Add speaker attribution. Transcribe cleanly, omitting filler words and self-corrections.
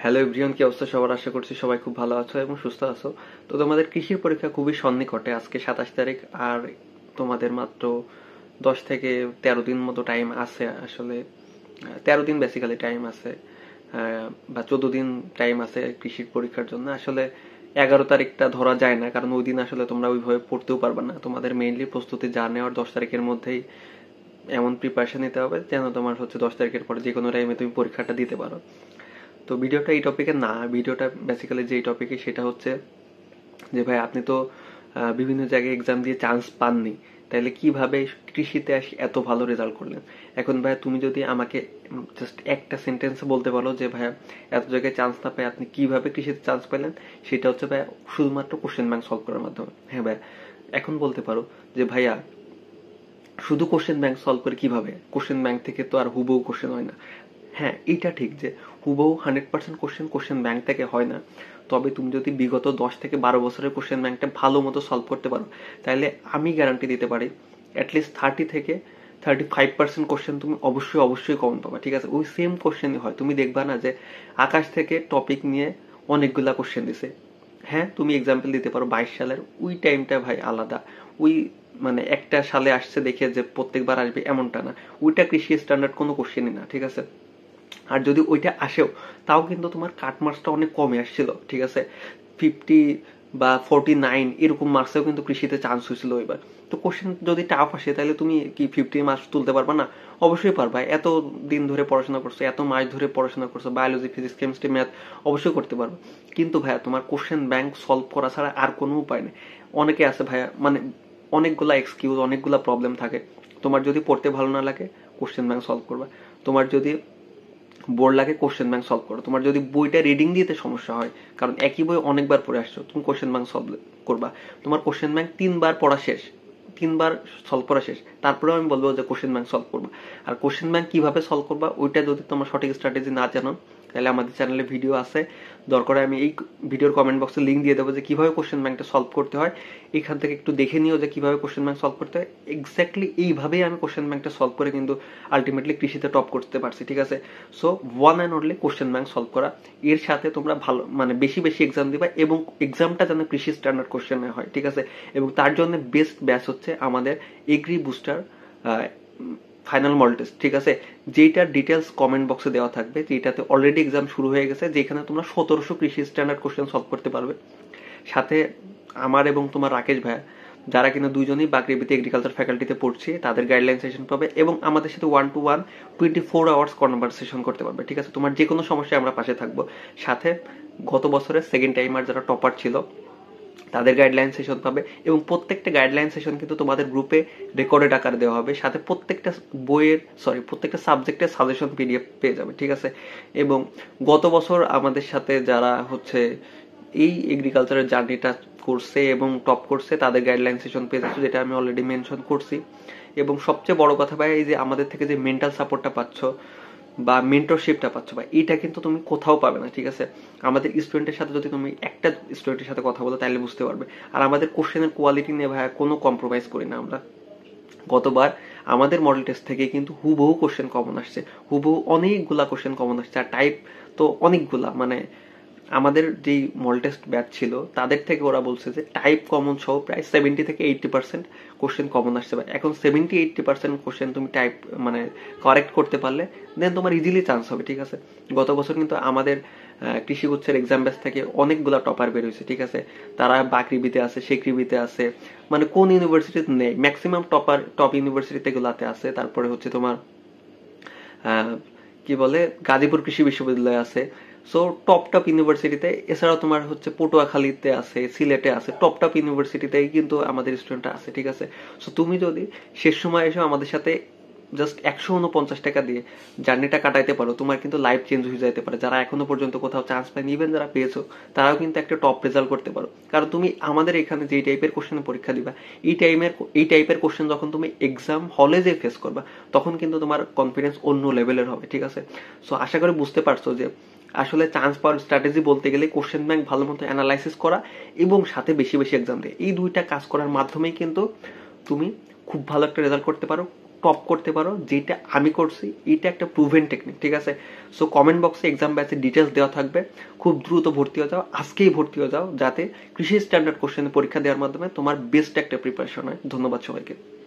Speaker 1: Hello everyone, কি অবস্থা সবার? আশা করছি সবাই খুব ভালো আছো এবং সুস্থ আছো। তো তোমাদের কৃষির পরীক্ষা খুবই সন্নিকটে, আজকে 27 তারিখ। আর তোমাদের মাত্র 10 থেকে 13 দিন মতো টাইম আছে। আসলে 13 দিন বেসিক্যালি টাইম আছে, বা 14 দিন টাইম আছে কৃষির পরীক্ষার জন্য। আসলে 11 তারিখটা ধরা যায় না, কারণ ওই দিন আসলে তোমরা ওইভাবে পড়তেও পারবে না। তোমাদের মেইনলি প্রস্তুতি যা নেওয়ার 10 তারিখের মধ্যেই এমন প্রিপারেশন নিতে হবে যেন তোমার 10 তারিখের পরে যে কোনো টাইমে তুমি পরীক্ষাটা দিতে পারো। তো ভিডিওটা এই টপিকে না, ভিডিওটা বেসিক্যালি যে টপিকে সেটা হচ্ছে যে ভাই আপনি তো বিভিন্ন জায়গায় এক্সাম দিয়ে চান্স পাননি, তাহলে কিভাবে কৃষিতে আসি এত ভালো রেজাল্ট করলেন? এখন ভাই তুমি যদি আমাকে জাস্ট একটা সেন্টেন্সে বলতে পারো যে ভাইয়া এত জায়গায় চান্স না পাই আপনি কিভাবে কৃষিতে চান্স পেলেন, সেটা হচ্ছে ভাইয়া শুধুমাত্র কোশ্চেন ব্যাংক সলভ করার মাধ্যমে। হ্যাঁ ভাইয়া, এখন বলতে পারো যে ভাইয়া শুধু কোশ্চেন ব্যাংক সলভ করে কিভাবে? কোশ্চেন ব্যাংক থেকে তো আর হুবহু কোশ্চেন হয় না। হ্যাঁ, এটা ঠিক যে হুবহু 100% কোশ্চেন ব্যাংক থেকে হয় না। তবে তুমি যদি বিগত 10 থেকে 12 বছরের কোশ্চেন ব্যাংকটা ভালো মতো সলভ করতে পারো, তাহলে আমি গ্যারান্টি দিতে পারি অ্যাটলিস্ট 30 থেকে 35% কোশ্চেন তুমি অবশ্যই অবশ্যই কমন পাবা। ঠিক আছে, ওই সেম কোশ্চেনই হয়। তুমি দেখবা না যে আকাশ থেকে টপিক নিয়ে অনেকগুলা কোশ্চেন দিছে। হ্যাঁ, তুমি এক্সাম্পল দিতে পারো 22 সালের, ওই টাইমটা ভাই আলাদা। ওই মানে একটা সালে আসছে দেখে যে প্রত্যেকবার আসবে এমনটা না। ওইটা কৃষি স্ট্যান্ডার্ড কোনো কোশ্চেনই না। ঠিক আছে, আর যদি ওইটা আসেও তাও কিন্তু তোমার কাট মার্কসটা অনেক কমে আসছিল। ঠিক আছে, 50 বা 49 এরকম মার্কসেও কিন্তু কৃষিতে চান্স হয়েছিল এবার। তো কোশ্চেন যদি টাফ আসে তাহলে তুমি কি 50 মার্কস তুলতে পারবা না? অবশ্যই পারবা। এত দিন ধরে পড়াশোনা করছো, এত মাস ধরে পড়াশোনা করছো, বায়োলজি, ফিজিক্স, কেমিস্ট্রি, ম্যাথ অবশ্যই করতে পারবে। কিন্তু ভাইয়া তোমার কোশ্চেন ব্যাংক সলভ করা ছাড়া আর কোনো উপায় নেই। অনেকে আছে ভাইয়া, মানে অনেকগুলা এক্সকিউজ, অনেকগুলা প্রবলেম থাকে। তোমার যদি পড়তে ভালো না লাগে কোশ্চেন ব্যাংক সলভ করবা। তোমার যদি বোর লাগে কোশ্চেন ব্যাংক সলভ করো। তোমার যদি বইটা রিডিং দিতে সমস্যা হয়, কারণ একই বই অনেকবার পড়ে আসছো, তুমি কোশ্চেন ব্যাংক সলভ করবা। তোমার কোশ্চেন ব্যাংক 3 বার পড়া শেষ, 3 বার সলভ করা শেষ, তারপরেও আমি বলবো যে কোশ্চেন ব্যাংক সলভ করবা। আর কোশ্চেন ব্যাংক কিভাবে সলভ করবা ওইটা যদি তোমার সঠিক স্ট্র্যাটেজি না জানো, তাহলে আমাদের চ্যানেলে ভিডিও আছে, দরকার আমি এই ভিডিওর কমেন্ট বক্সে লিঙ্ক দিয়ে দেবো যে কিভাবে কোশ্চেন ব্যাংকটা সলভ করতে হয়। এখান থেকে একটু দেখে নিও যে কিভাবে কোশ্চেন ব্যাংক সলভ করতে হয়। এক্স্যাক্টলি এইভাবেই আমি কোশ্চেন ব্যাংকটা সলভ করে কিন্তু আলটিমেটলি কৃষিতে টপ করতে পারছি। ঠিক আছে, so one and only question bank solve করা। এর সাথে তোমরা ভালো মানে বেশি বেশি এক্সাম দিবা, এবং এক্সামটা যেন কৃষি স্ট্যান্ডার্ড কোশ্চেনে হয়। ঠিক আছে, এবং তার জন্য বেস্ট ব্যাচ হচ্ছে আমাদের agri booster final model test. ঠিক আছে, যেটার ডিটেলস কমেন্ট বক্সে দেওয়া থাকবে, যেটাতে অলরেডি এক্সাম শুরু হয়ে গেছে, যেখানে তোমরা 1700 কৃষি স্ট্যান্ডার্ড কোশ্চেন সলভ করতে পারবে। সাথে আমার এবং তোমার রাকেশ ভাইয়া, যারা কিনা দুজনেই বাকৃবিতে এগ্রিকালচার ফ্যাকাল্টিতে পড়ছি, তাদের গাইডলাইন সেশন পাবে, এবং আমাদের সাথে 1 to 1 24 আওয়ার্স কনভারসেশন করতে পারবে। ঠিক আছে, তোমার যে কোনো সমস্যায় আমরা পাশে থাকবো। সাথে গত বছরের সেকেন্ড টাইমার যারা টপার ছিল তাদের গাইডলাইন সেশন পাবে, এবং প্রত্যেকটা গাইডলাইন সেশন কিন্তু তোমাদের গ্রুপে রেকর্ডেড আকার দেওয়া হবে। সাথে প্রত্যেকটা সাবজেক্টের সাজেশন পিডিএফ পেয়ে যাবে। ঠিক আছে, এবং গত বছর আমাদের সাথে যারা হচ্ছে এই এগ্রিকালচারের জার্নিটা করছে এবং টপ করছে, তাদের গাইডলাইন সেশন পেয়ে যাচ্ছে, যেটা আমি অলরেডি মেনশন করছি। এবং সবচেয়ে বড় কথা ভাই, এই যে আমাদের থেকে যে মেন্টাল সাপোর্টটা পাচ্ছ বা মেন্টরশিপটা পাচ্ছ ভাই, এটা কিন্তু তুমি কোথাও পাবে না। ঠিক আছে, আমাদের স্টুডেন্টের সাথে যদি তুমি একটা স্টুডেন্টের সাথে কথা বলো তাহলে বুঝতে পারবে। আর আমাদের কোশ্চেনের কোয়ালিটি নিয়ে ভাই কোনো কম্প্রোমাইজ করি না আমরা। গতবার আমাদের মডেল টেস্ট থেকে কিন্তু হুবহু কোশ্চেন কমন আসছে, হুবহু অনেকগুলা কোশ্চেন কমন আসছে। আর টাইপ তো অনেকগুলা, মানে আমাদের যেই মডেল টেস্ট ব্যাচ ছিল তাদের থেকে ওরা বলছে যে টাইপ কমন সহ প্রায় 70 থেকে 80% কোশ্চেন কমন আসছে। এখন 70-80% কোশ্চেন তুমি টাইপ মানে কারেক্ট করতে পারলে দেন তোমার ইজিলি চান্স হবে। ঠিক আছে, গত বছর কিন্তু আমাদের কৃষিগুচ্ছের এক্সাম ব্যাচ থেকে অনেকগুলা টপার বের হয়েছে। ঠিক আছে, তারা বাকৃবিতে আছে, শেকৃবিতে আছে, মানে কোন ইউনিভার্সিটিতে নেই, ম্যাক্সিমাম টপ ইউনিভার্সিটিতে গুলাতে আছে। তারপরে হচ্ছে তোমার কি বলে গাজীপুর কৃষি বিশ্ববিদ্যালয় আছে। সো টপ ইউনিভার্সিটিতে, এছাড়াও তোমার হচ্ছে পটুয়াখালীতে আছে, সিলেটে আছে, টপ ইউনিভার্সিটিতেই কিন্তু আমাদের স্টুডেন্টরা আছে। ঠিক আছে, সো তুমি যদি শেষ সময় এসে আমাদের সাথে জাস্ট 149 টাকা দিয়ে জার্নিটা কাটাইতে পারো, তোমার কিন্তু লাইফ চেঞ্জ হয়ে যেতে পারে। যারা এখনো পর্যন্ত কোথাও চান্স পায়নি, ইভেন যারা পেয়েছো, তারাও কিন্তু একটা টপ রেজাল্ট করতে পারো। কারণ তুমি আমাদের এখানে যে টাইপের কোশ্চেনের পরীক্ষা দিবা, এই টাইপের কোশ্চেন যখন তুমি এক্সাম হলে যে ফেস করবা, তখন কিন্তু তোমার কনফিডেন্স অন্য লেভেলের হবে। ঠিক আছে, সো আশা করি বুঝতে পারছো যে আসলে চান্স পাওয়ার স্ট্র্যাটেজি বলতে গেলে কোশ্চেন ব্যাংক ভালো মতো অ্যানালাইসিস করা এবং সাথে বেশি বেশি এক্সাম দেয়, এই দুইটা কাজ করার মাধ্যমেই কিন্তু তুমি খুব ভালো একটা রেজাল্ট করতে পারো। টপ করতে পারো, যেটা আমি করছি এটা একটা প্রুভেন টেকনিক, ঠিক আছে? সো কমেন্ট বক্সে এক্সাম ব্যাচের ডিটেলস দেওয়া থাকবে, খুব দ্রুত ভর্তি হয়ে যাও, আজকেই ভর্তি হয়ে যাও, যাতে কৃষি স্ট্যান্ডার্ড কোশ্চেনের পরীক্ষা দেওয়ার মাধ্যমে তোমার বেস্ট একটা প্রিপারেশন হয়। ধন্যবাদ সবাইকে।